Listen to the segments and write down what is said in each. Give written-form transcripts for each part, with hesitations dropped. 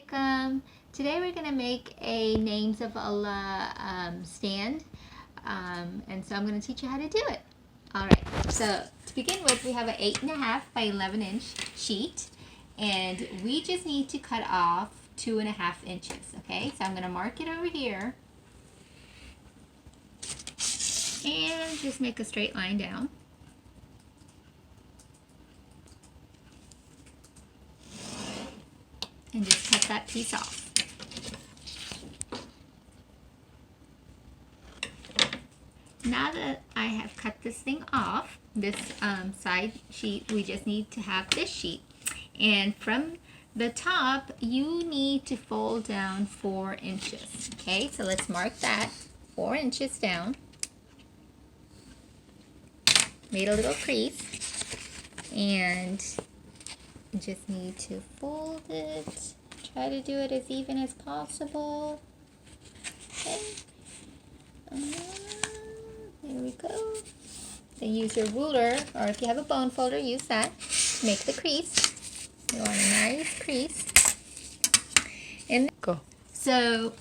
Assalamualaikum. Today we're going to make a Names of Allah stand, and so I'm going to teach you how to do it. Alright, so to begin with, we have an 8.5 by 11 inch sheet, and we just need to cut off 2.5 inches. Okay, so I'm going to mark it over here and just make a straight line down. And just cut that piece off. Now that I have cut this thing off, this side sheet, we just need to have this sheet. And from the top, you need to fold down 4 inches. Okay, so let's mark that 4 inches down. Made a little crease. And you just need to fold it. Try to do it as even as possible. Okay. There we go. Then use your ruler, or if you have a bone folder, use that to make the crease. You want a nice crease. And go. So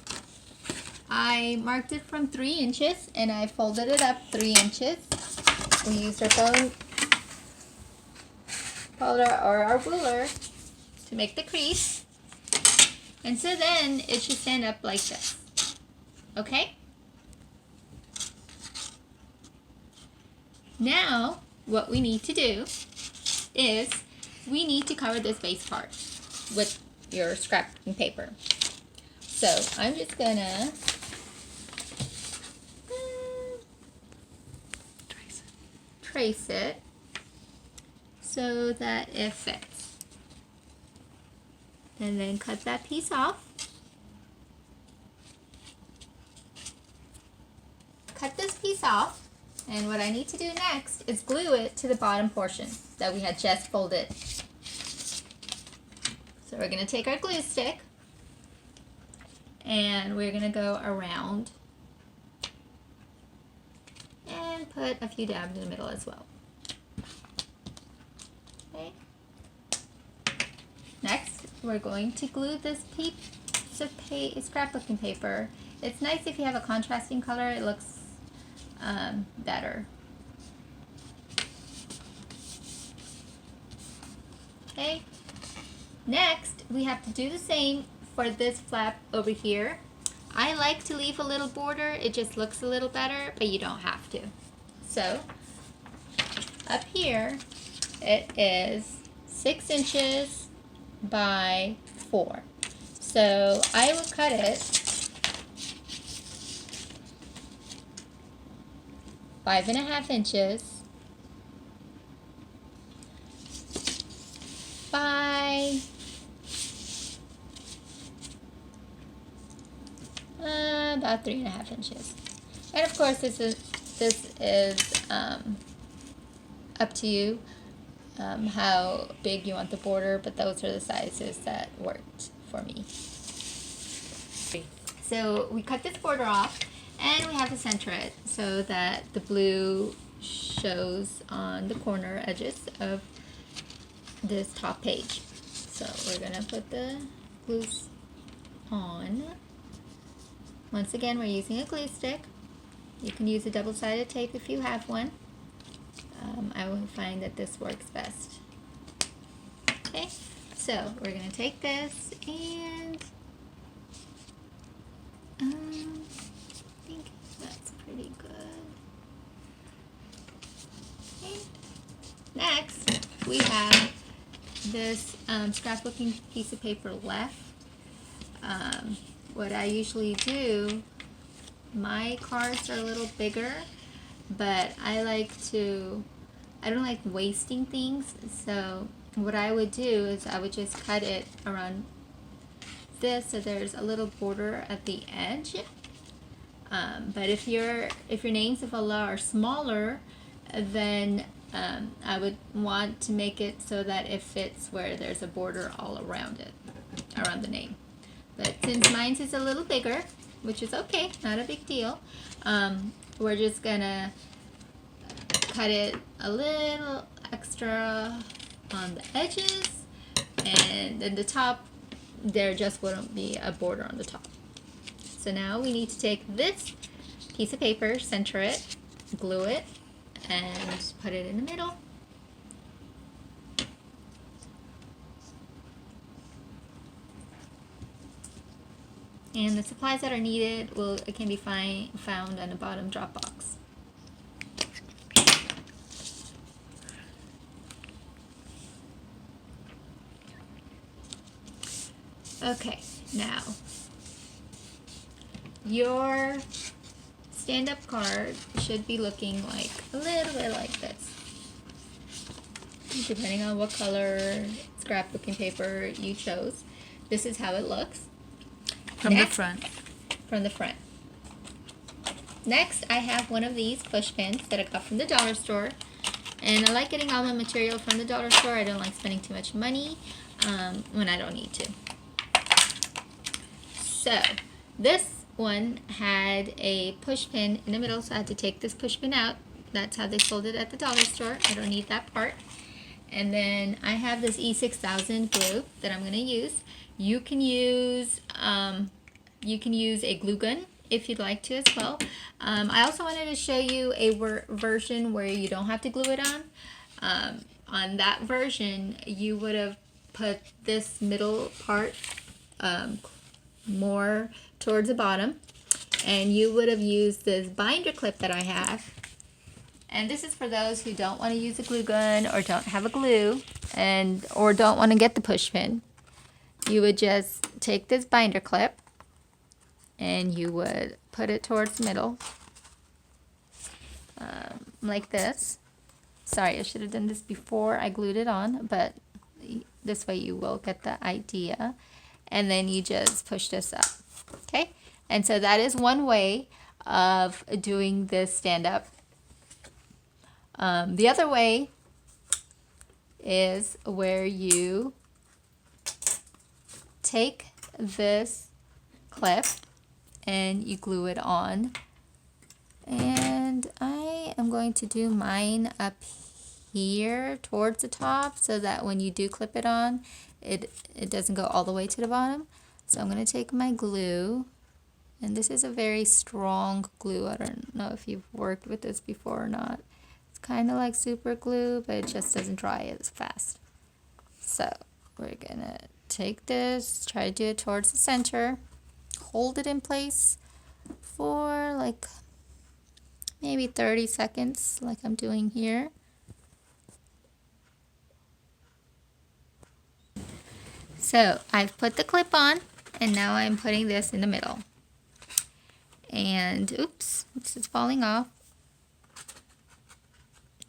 I marked it from 3 inches, and I folded it up 3 inches. We used our bone folder or our ruler to make the crease, and so then it should stand up like this. Okay, now what we need to do is we need to cover this base part with your scrapbooking paper. So I'm just gonna trace it so that it fits. And then cut that piece off. Cut this piece off, and what I need to do next is glue it to the bottom portion that we had just folded. So we're going to take our glue stick and we're going to go around and put a few dabs in the middle as well. Okay. Next, we're going to glue this piece of scrapbooking paper. It's nice if you have a contrasting color, it looks better. Okay. Next, we have to do the same for this flap over here. I like to leave a little border, it just looks a little better, but you don't have to. So, up here, it is 6 inches by 4. So I will cut it 5.5 inches by about 3.5 inches. And of course, this is up to you how big you want the border, but those are the sizes that worked for me. So we cut this border off, and we have to center it so that the blue shows on the corner edges of this top page. So we're gonna put the glue on. Once again, we're using a glue stick. You can use a double-sided tape if you have one. I will find that this works best. Okay, so we're going to take this and I think that's pretty good. Okay. Next, we have this scrapbooking piece of paper left. What I usually do, my cards are a little bigger, but I don't like wasting things, so what I would do is I would just cut it around this so there's a little border at the edge. But if your names of Allah are smaller, then I would want to make it so that it fits where there's a border all around it, around the name. But since mine is a little bigger, which is okay, not a big deal, we're just gonna cut it a little extra on the edges, and then the top there just wouldn't be a border on the top. So now we need to take this piece of paper, center it, glue it, and put it in the middle. And the supplies that are needed can be found on the bottom drop box. Okay, now your stand-up card should be looking like a little bit like this, depending on what color scrapbooking paper you chose. This is how it looks from the front. From the front. Next, I have one of these push pins that I got from the dollar store, and I like getting all my material from the dollar store. I don't like spending too much money when I don't need to. So this one had a push pin in the middle, so I had to take this push pin out. That's how they sold it at the dollar store. I don't need that part. And then I have this E6000 glue that I'm going to use. You can use a glue gun if you'd like to as well. I also wanted to show you a version where you don't have to glue it on. On that version, you would have put this middle part more towards the bottom, and you would have used this binder clip that I have. And this is for those who don't want to use a glue gun or don't have a glue or don't want to get the push pin. You would just take this binder clip and you would put it towards the middle like this. Sorry, I should have done this before I glued it on, but this way you will get the idea. And then you just push this up. Okay, and so that is one way of doing this stand-up. The other way is where you take this clip and you glue it on. And I am going to do mine up here towards the top so that when you do clip it on, it doesn't go all the way to the bottom. So I'm going to take my glue, and this is a very strong glue. I don't know if you've worked with this before or not. It's kind of like super glue, but it just doesn't dry as fast. So we're going to take this, try to do it towards the center, hold it in place for like maybe 30 seconds like I'm doing here. So I've put the clip on, and now I'm putting this in the middle. And oops, this is falling off.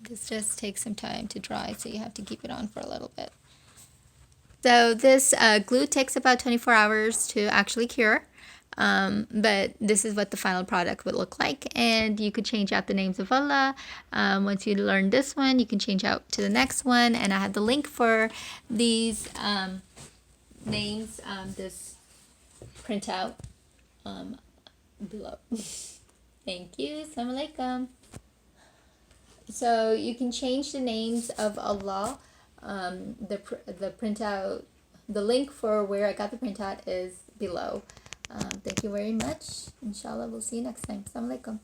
This just takes some time to dry, so you have to keep it on for a little bit. So this glue takes about 24 hours to actually cure. But this is what the final product would look like, and you could change out the names of Allah. Once you learn this one, you can change out to the next one, and I have the link for these names, this printout below. Thank you. Assalamu alaikum. So you can change the names of Allah. The printout, the link for where I got the printout is below. Thank you very much. Inshallah, we'll see you next time. Assalamu alaikum.